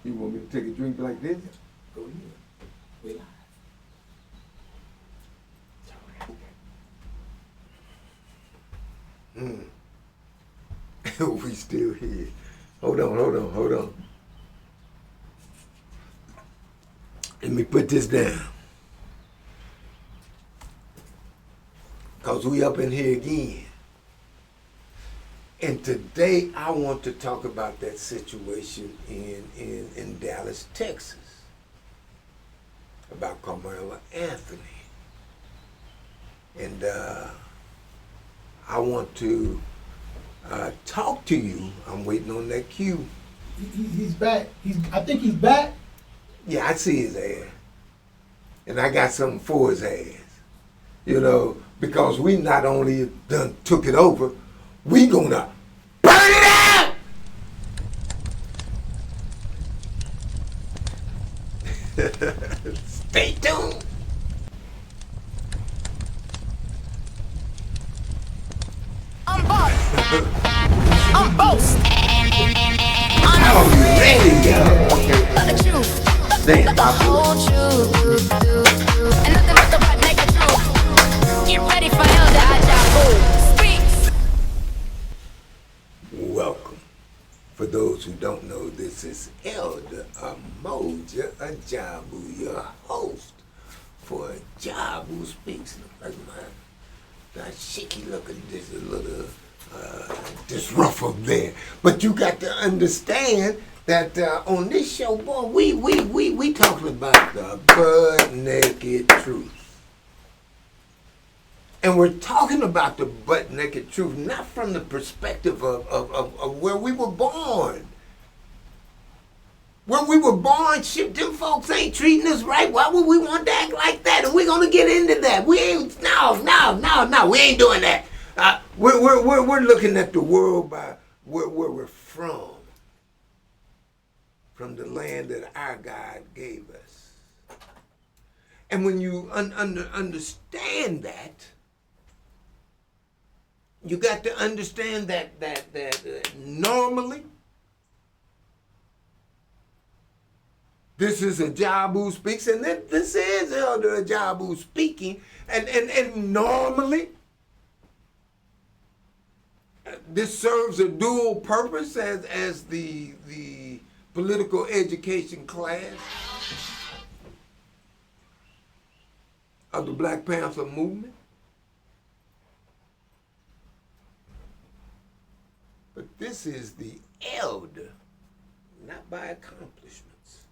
You want me to take a drink like this? Go ahead. We live. We still here. Hold on. Let me put this down. Cause we up in here again. And today I want to talk about that situation in Dallas, Texas. About Carmela Anthony. And I want to talk to you. I'm waiting on that cue. He's back. I think he's back. Yeah, I see his ass. And I got something for his ass. You know, because we not only done took it over, we gonna burn it out! Stay tuned. I'm boss. I'm boss. Oh, you ready, yo? Okay. The truth. Damn, The whole truth. And nothing but the butt naked truth. Get ready for Elder Ajabu. Speaks. welcome. For those who don't know, this is Elder Ajabu, your host for Ajabu Speaks. Look like my shaky looking, this a little disruffle there. But you got to understand that on this show, boy, we talking about the butt naked truth. And we're talking about the butt naked truth, not from the perspective of where we were born. When we were born, shit, them folks ain't treating us right. Why would we want to act like that? And we're gonna get into that. We ain't, no, we ain't doing that. We're looking at the world by where we're from the land that our God gave us. And when you understand that, you got to understand that normally, this is Ajabu Speaks, and this is Elder Ajabu speaking, and normally, this serves a dual purpose as the political education class of the Black Panther movement. But this is the elder, not by accomplishments,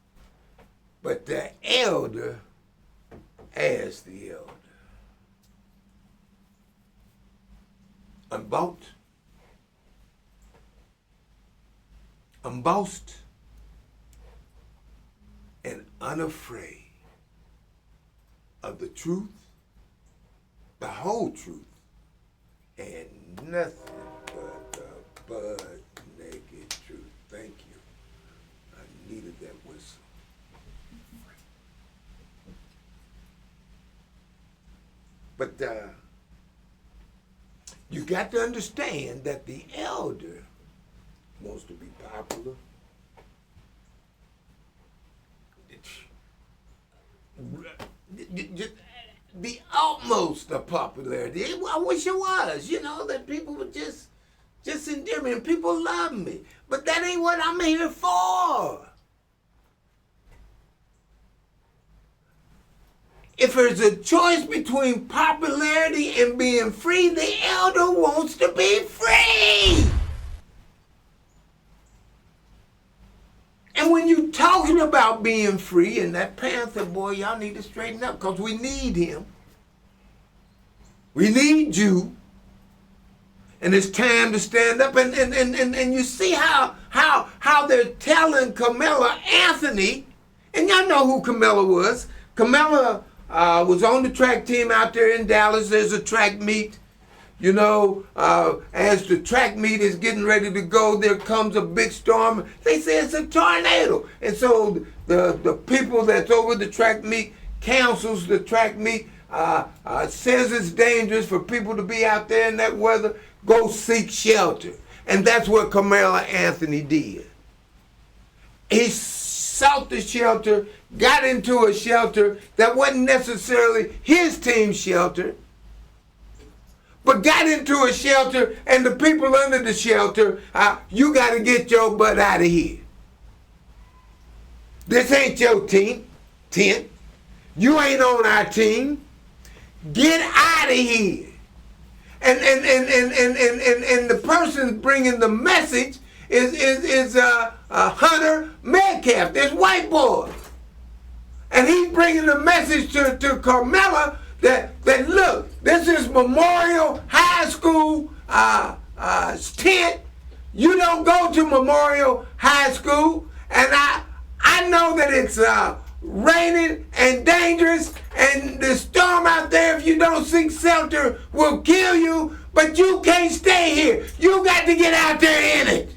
but the elder as the elder. Unbought, unbossed, and unafraid of the truth, the whole truth, and nothing but the butt naked truth. Thank you. I needed that whistle. But you got to understand that the elder wants to be popular. The utmost of popularity. I wish it was, that people would just endear me and people love me. But that ain't what I'm here for. If there's a choice between popularity and being free, the elder wants to be free. And when you're talking about being free, and that Panther boy, y'all need to straighten up because we need him. We need you. And it's time to stand up. And you see how they're telling Carmela Anthony, and y'all know who Carmela was. Carmela was on the track team out there in Dallas. There's a track meet. As the track meet is getting ready to go, there comes a big storm. They say it's a tornado. And so the people that's over the track meet cancels the track meet, says it's dangerous for people to be out there in that weather, go seek shelter. And that's what Carmela Anthony did. He sought the shelter, got into a shelter that wasn't necessarily his team's shelter, but got into a shelter, and the people under the shelter, you got to get your butt out of here. This ain't your tent. You ain't on our team. Get out of here. And the person bringing the message is Hunter Metcalf, this white boy. And he's bringing the message to Carmela that look, this is Memorial High School tent. You don't go to Memorial High School, and I know that it's raining and dangerous, and the storm out there, if you don't seek shelter, will kill you, but you can't stay here. You got to get out there in it.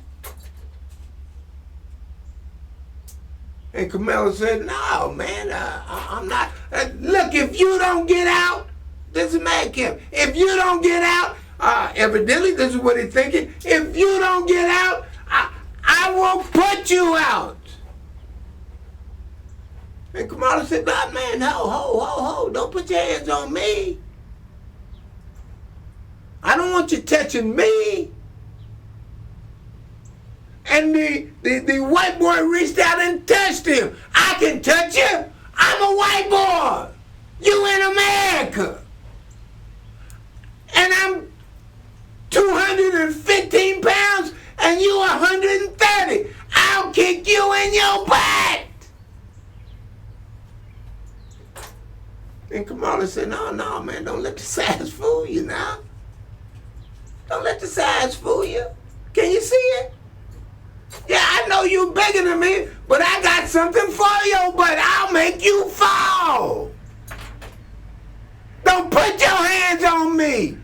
And Carmela said, no, man, I'm not. Look, if you don't get out, this is Metcalf. If you don't get out, evidently this is what he's thinking. If you don't get out, I will put you out. And Kamala said, nah, man, ho, don't put your hands on me. I don't want you touching me. And the white boy reached out and touched him. I can touch you. I'm a white boy. You in America. And I'm 215 pounds and you 130. I'll kick you in your butt. And Kamala said, no, man, don't let the size fool you now. Don't let the size fool you. Can you see it? Yeah, I know you bigger than me, but I got something for you, but I'll make you fall. Don't put your hands on me.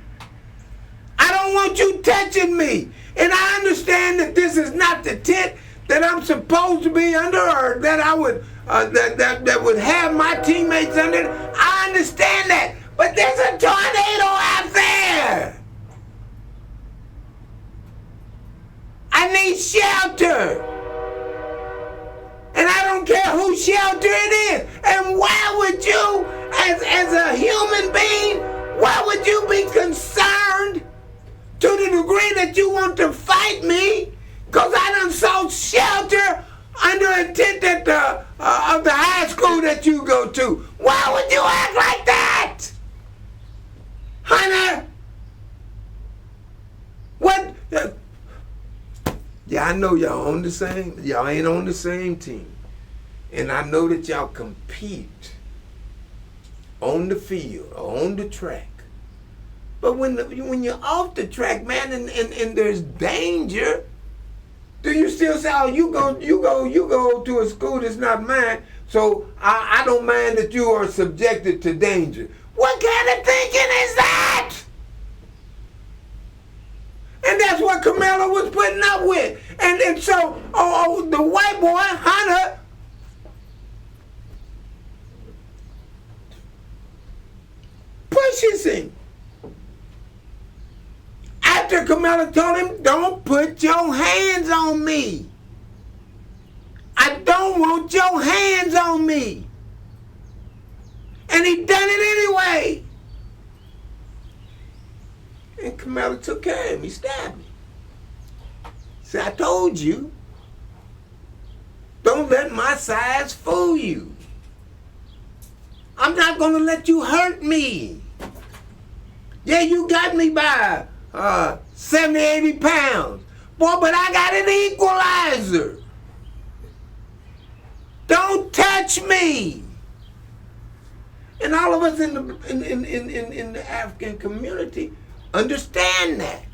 I don't want you touching me. And I understand that this is not the tent that I'm supposed to be under, or that I would that would have my teammates under. I understand that, but there's a tornado out there. I need shelter. And I don't care whose shelter it is. And why would you, as a human being, why would you be concerned to the degree that you want to fight me? Because I done sought shelter under a tent at of the high school that you go to. Why would you act like that? Hunter? What? Yeah, I know y'all ain't on the same team. And I know that y'all compete on the field or on the track. But when you're off the track, man, and there's danger, do you still say, oh, you go to a school that's not mine, so I don't mind that you are subjected to danger? What kind of thinking is that? And that's what Carmela was putting up with. And so the white boy, Hunter, pushes him. After Carmela told him, don't put your hands on me. I don't want your hands on me. And he done it anyway. And Carmela took care of him. He stabbed me. See, I told you. Don't let my size fool you. I'm not going to let you hurt me. Yeah, you got me by 70, 80 pounds. Boy, but I got an equalizer. Don't touch me. And all of us in the African community understand that.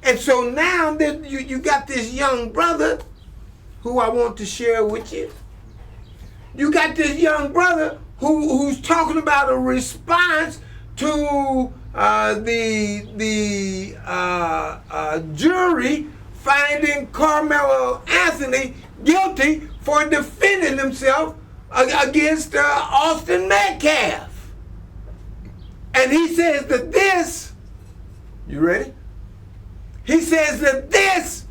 And so now that you got this young brother who I want to share with you. You got this young brother who's talking about a response to the jury finding Carmelo Anthony guilty for defending himself against Austin Metcalf. And he says that this, you ready? He says that this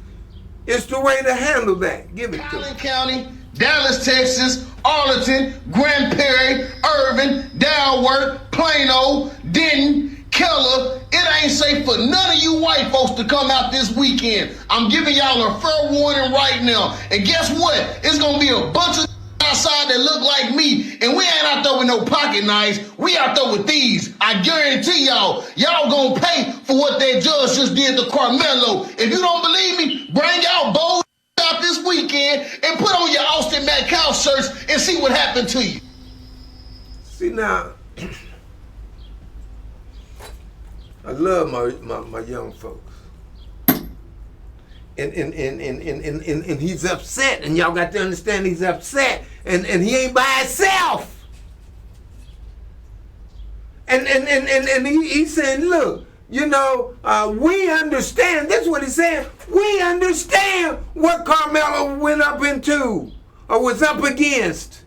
It's the way to handle that. Give it to Allen me. County, Dallas, Texas, Arlington, Grand Prairie, Irvin, Dalworth, Plano, Denton, Keller. It ain't safe for none of you white folks to come out this weekend. I'm giving y'all a fair warning right now. And guess what? It's gonna be a bunch of outside that look like me, and we ain't out there with no pocket knives. We out there with these. I guarantee y'all gonna pay for what that judge just did to Carmelo. If you don't believe me, bring out bold out this weekend and put on your Austin Metcalf shirts and see what happened to you. See now, I love my young folks. And he's upset, and y'all got to understand he's upset, and he ain't by himself. And he's saying, look, you know, we understand. This is what he's saying. We understand what Carmelo went up into or was up against.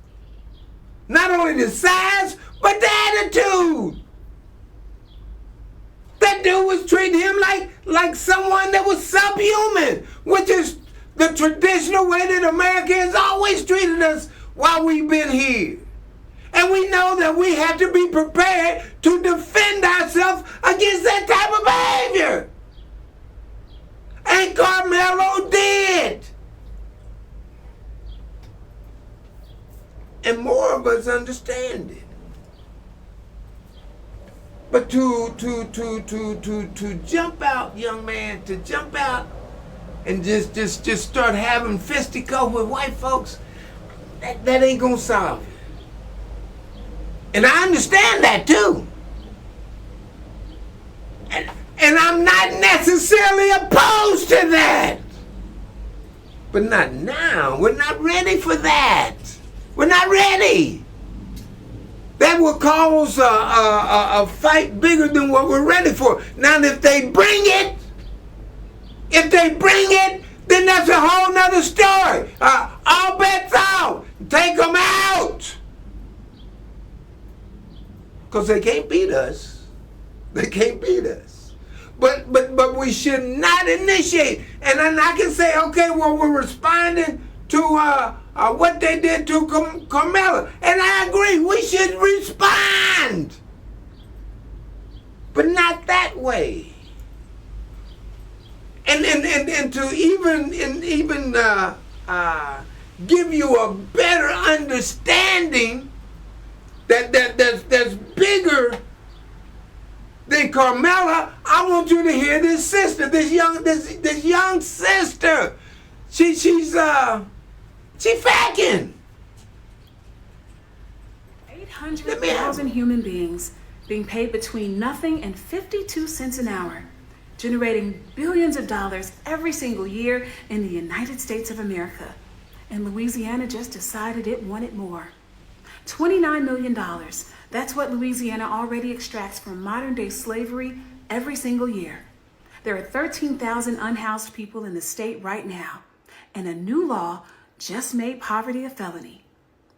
Not only the size, but the attitude. That dude was treating him like someone that was subhuman, which is the traditional way that America has always treated us while we've been here. And we know that we have to be prepared to defend ourselves against that type of behavior. And Carmelo did. And more of us understand it. But to jump out, young man, to jump out and just start having fisticuffs with white folks, that ain't gonna solve it. And I understand that too. And I'm not necessarily opposed to that. But not now. We're not ready for that. We're not ready. That will cause a fight bigger than what we're ready for. Now, if they bring it, then that's a whole nother story. All bets out. Take them out. Because they can't beat us. They can't beat us. But we should not initiate. And then I can say, okay, well, we're responding to what they did to Carmelo. And I agree, we should respond. But not that way. And to even give you a better understanding that's bigger than Carmela, I want you to hear this sister, this young sister. She's facking. 800,000 human beings being paid between nothing and 52 cents an hour, generating billions of dollars every single year in the United States of America. And Louisiana just decided it wanted more. $29 million. That's what Louisiana already extracts from modern-day slavery every single year. There are 13,000 unhoused people in the state right now, and a new law just made poverty a felony.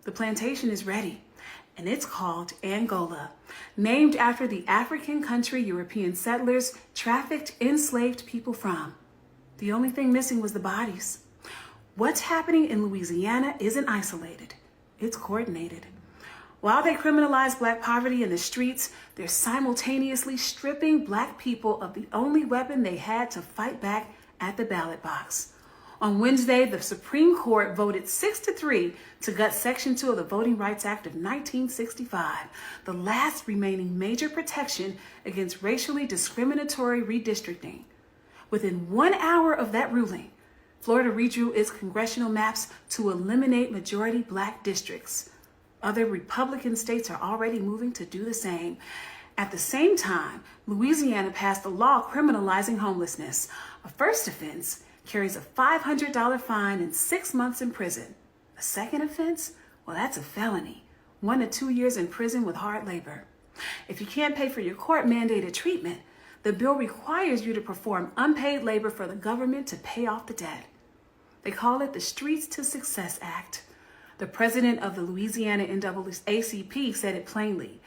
The plantation is ready, and it's called Angola, named after the African country European settlers trafficked enslaved people from. The only thing missing was the bodies. What's happening in Louisiana isn't isolated, it's coordinated. While they criminalize Black poverty in the streets, they're simultaneously stripping Black people of the only weapon they had to fight back at the ballot box. On Wednesday, the Supreme Court voted 6-3 to gut Section 2 of the Voting Rights Act of 1965, the last remaining major protection against racially discriminatory redistricting. Within 1 hour of that ruling, Florida redrew its congressional maps to eliminate majority Black districts. Other Republican states are already moving to do the same. At the same time, Louisiana passed a law criminalizing homelessness. A first offense carries a $500 fine and 6 months in prison. A second offense? Well, that's a felony. 1 to 2 years in prison with hard labor. If you can't pay for your court-mandated treatment, the bill requires you to perform unpaid labor for the government to pay off the debt. They call it the Streets to Success Act. The president of the Louisiana NAACP said it plainly.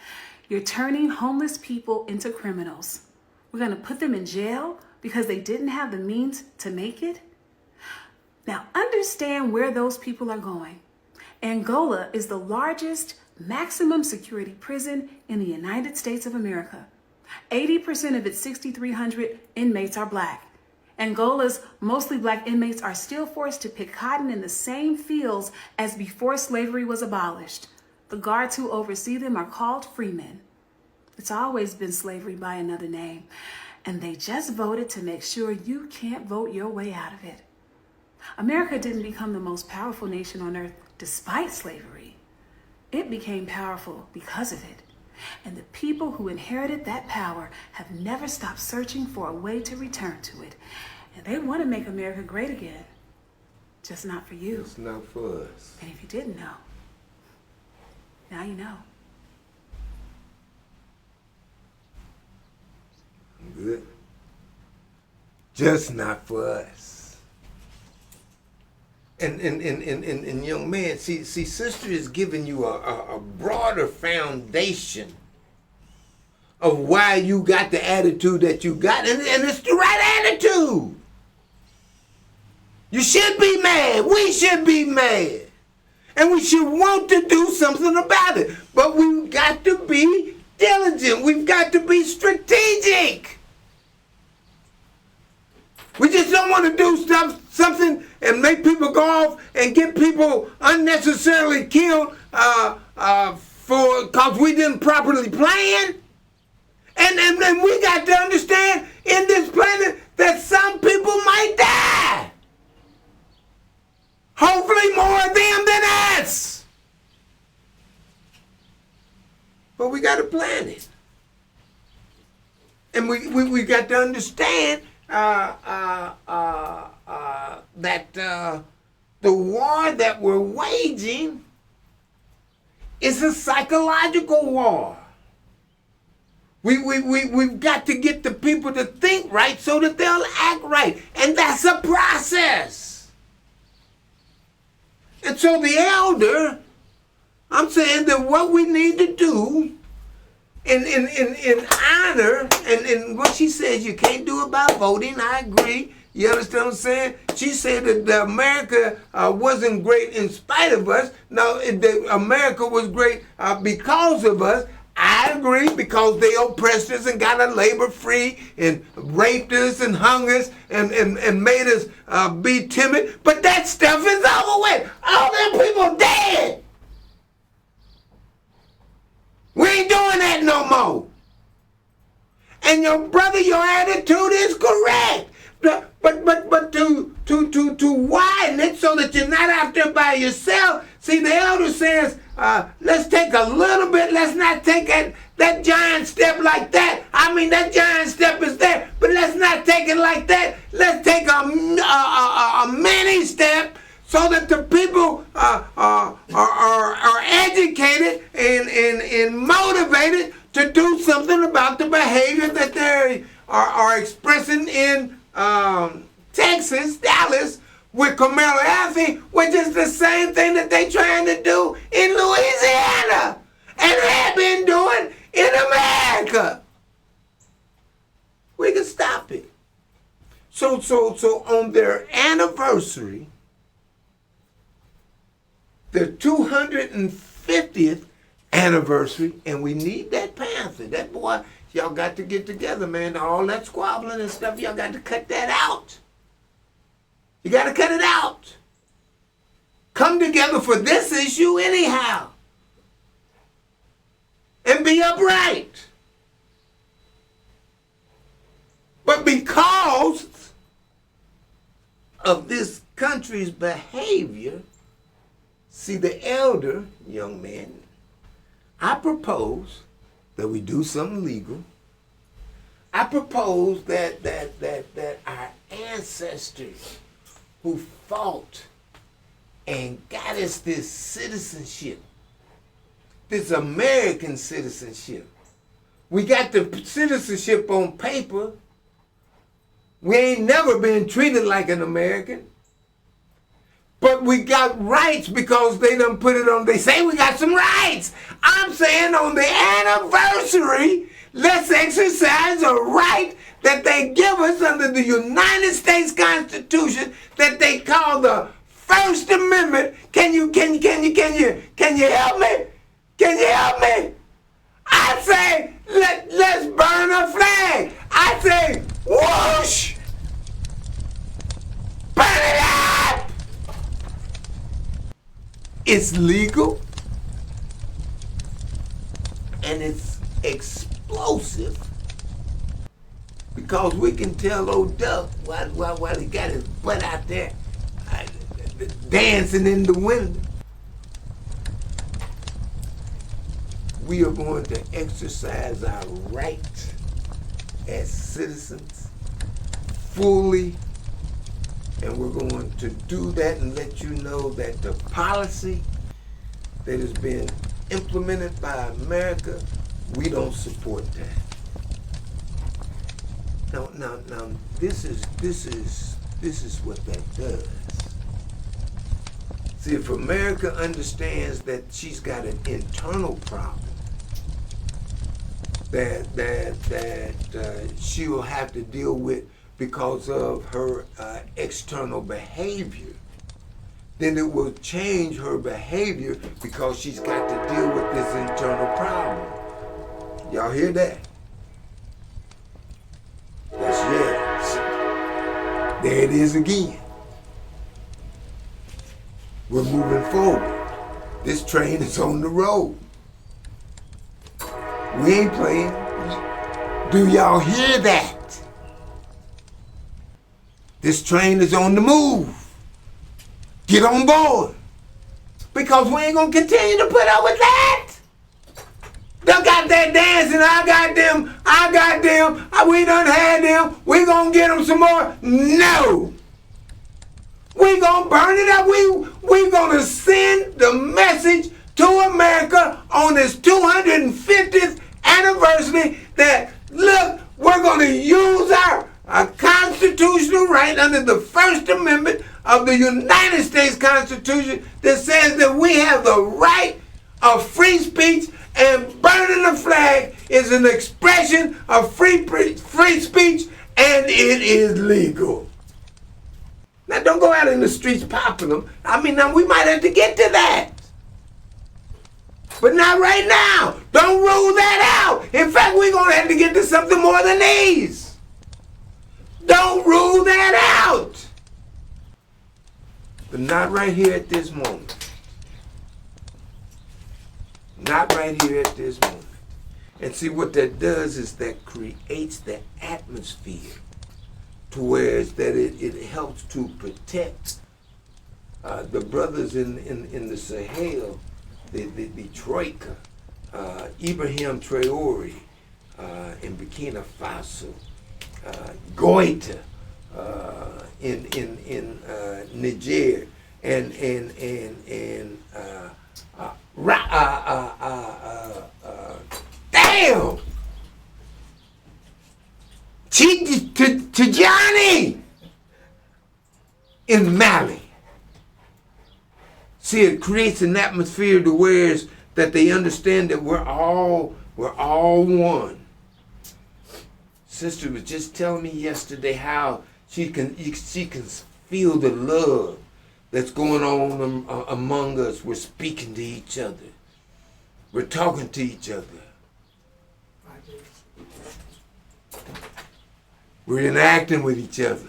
You're turning homeless people into criminals. We're going to put them in jail because they didn't have the means to make it? Now understand where those people are going. Angola is the largest maximum security prison in the United States of America. 80% of its 6,300 inmates are black. Angola's mostly black inmates are still forced to pick cotton in the same fields as before slavery was abolished. The guards who oversee them are called freemen. It's always been slavery by another name, and they just voted to make sure you can't vote your way out of it. America didn't become the most powerful nation on earth despite slavery. It became powerful because of it. And the people who inherited that power have never stopped searching for a way to return to it. And they want to make America great again. Just not for you. It's not for us. And if you didn't know, now you know. Good. Just not for us. And young man, see, sister is giving you a broader foundation of why you got the attitude that you got, and it's the right attitude. You should be mad. We should be mad. And we should want to do something about it. But we've got to be diligent. We've got to be strategic. We just don't want to do something and make people go off and get people unnecessarily killed because we didn't properly plan. And we got to understand in this planet that some people might die. Hopefully more of them than us. But we got to plan it. And we got to understand that the war that we're waging is a psychological war. We've got to get the people to think right so that they'll act right. And that's a process. And so the elder, I'm saying that what we need to do in honor, and what she says you can't do about voting, I agree. You understand what I'm saying? She said that America wasn't great in spite of us. No, America was great because of us. I agree, because they oppressed us and got us labor free and raped us and hung us and made us be timid. But that stuff is over with. All them people dead. We ain't doing that no more. And your brother, your attitude is correct. But to widen it so that you're not out there by yourself. See, the elder says, let's take a little bit. Let's not take that giant step like that. I mean, that giant step is there, but let's not take it like that. Let's take a mini step so that the people are educated and motivated to do something about the behavior that they are expressing in Texas, Dallas, with Carmelo Anthony, which is the same thing that they trying to do in Louisiana and have been doing in America. We can stop it. So on their anniversary, their 250th anniversary, and we need that Panther. That boy, y'all got to get together, man. All that squabbling and stuff, y'all got to cut that out. You got to cut it out. Come together for this issue anyhow. And be upright. But because of this country's behavior, see, the elder, young man, I propose that we do something legal. I propose that our ancestors who fought and got us this citizenship, this American citizenship. We got the citizenship on paper. We ain't never been treated like an American. But we got rights because they done put it on. They say we got some rights. I'm saying on the anniversary, Let's exercise a right that they give us under the United States Constitution that they call the First Amendment. Can you help me? Can you help me? I say, let's burn a flag. I say, whoosh! Burn it up! It's legal and it's explosive because we can tell old Duck while he got his butt out there dancing in the window. We are going to exercise our right as citizens fully, and we're going to do that and let you know that the policy that has been implemented by America, we don't support that. Now, this is what that does. See, if America understands that she's got an internal problem, that she will have to deal with because of her external behavior, then it will change her behavior because she's got to deal with this internal problem. Y'all hear that? That's yes. There it is again. We're moving forward. This train is on the road. We ain't playing. Do y'all hear that? This train is on the move. Get on board. Because we ain't gonna continue to put up with that. They got that dancing, I got them, we done had them, we gonna get them some more. No. We gonna burn it up. We gonna send the message to America on its 250th anniversary that, look, we're gonna use our constitutional right under the First Amendment of the United States Constitution that says that we have the right of free speech, and burning the flag is an expression of free speech, and it is legal. Now, don't go out in the streets popping them. I mean, now we might have to get to that. But not right now. Don't rule that out. In fact, we're going to have to get to something more than these. Don't rule that out. But not right here at this moment. Not right here at this moment. And see, what that does is that creates the atmosphere to where it helps to protect the brothers in the Sahel, the Troika, Ibrahim Traore in Burkina Faso, Goita in Niger, and damn! Tijani in Mali. See, it creates an atmosphere to where that they understand that we're all one. Sister was just telling me yesterday how she can feel the love that's going on among us. We're speaking to each other. We're talking to each other. We're interacting with each other.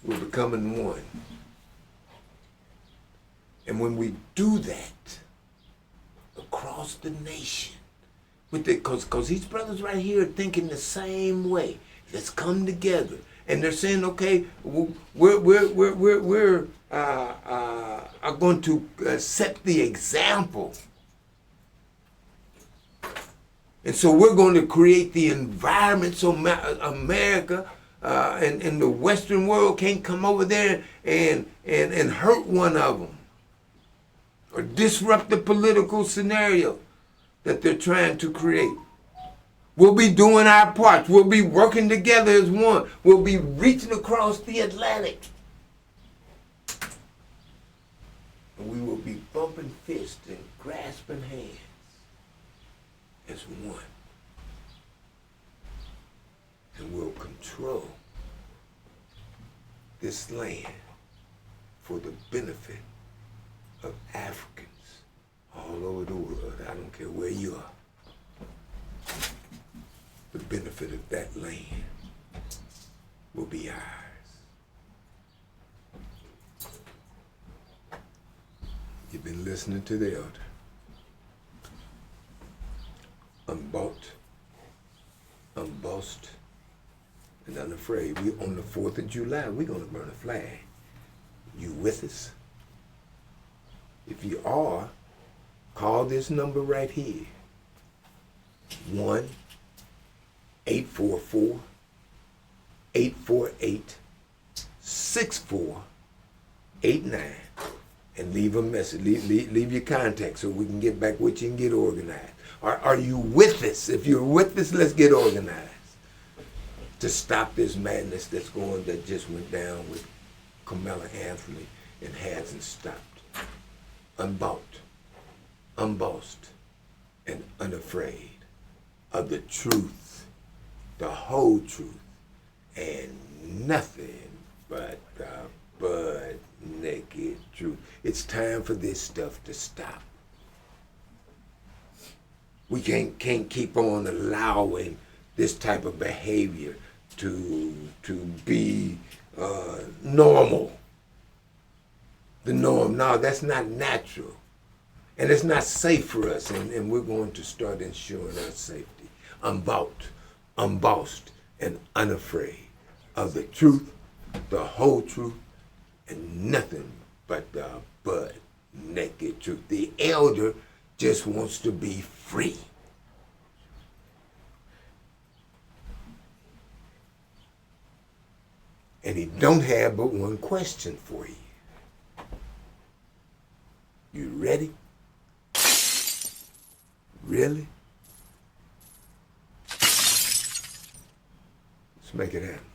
We're becoming one. And when we do that across the nation, because these brothers right here are thinking the same way. Let's come together. And they're saying, okay, we're going to set the example. And so we're going to create the environment so America and the Western world can't come over there and hurt one of them or disrupt the political scenario that they're trying to create. We'll be doing our parts. We'll be working together as one. We'll be reaching across the Atlantic. And we will be bumping fists and grasping hands as one. And we'll control this land for the benefit of Africans all over the world. I don't care where you are. The benefit of that land will be ours. You've been listening to the elder. Unbought, unbossed, and unafraid. We on the 4th of July, we're gonna burn a flag. You with us? If you are, call this number right here. 1-844-848-6489 and leave a message. Leave your contact so we can get back with you and get organized. Are you with us? If you're with us, let's get organized to stop this madness that just went down with Kamala Anthony and hasn't stopped. Unbought, unbossed, and unafraid of the truth, the whole truth, and nothing but the butt naked truth. It's time for this stuff to stop. We can't keep on allowing this type of behavior to be normal. The norm. No, that's not natural. And it's not safe for us, and we're going to start ensuring our safety. Unbought, unbossed, and unafraid of the truth, the whole truth, and nothing but the butt naked truth. The elder just wants to be free. And he don't have but one question for you. You ready? Really? Let's make it happen.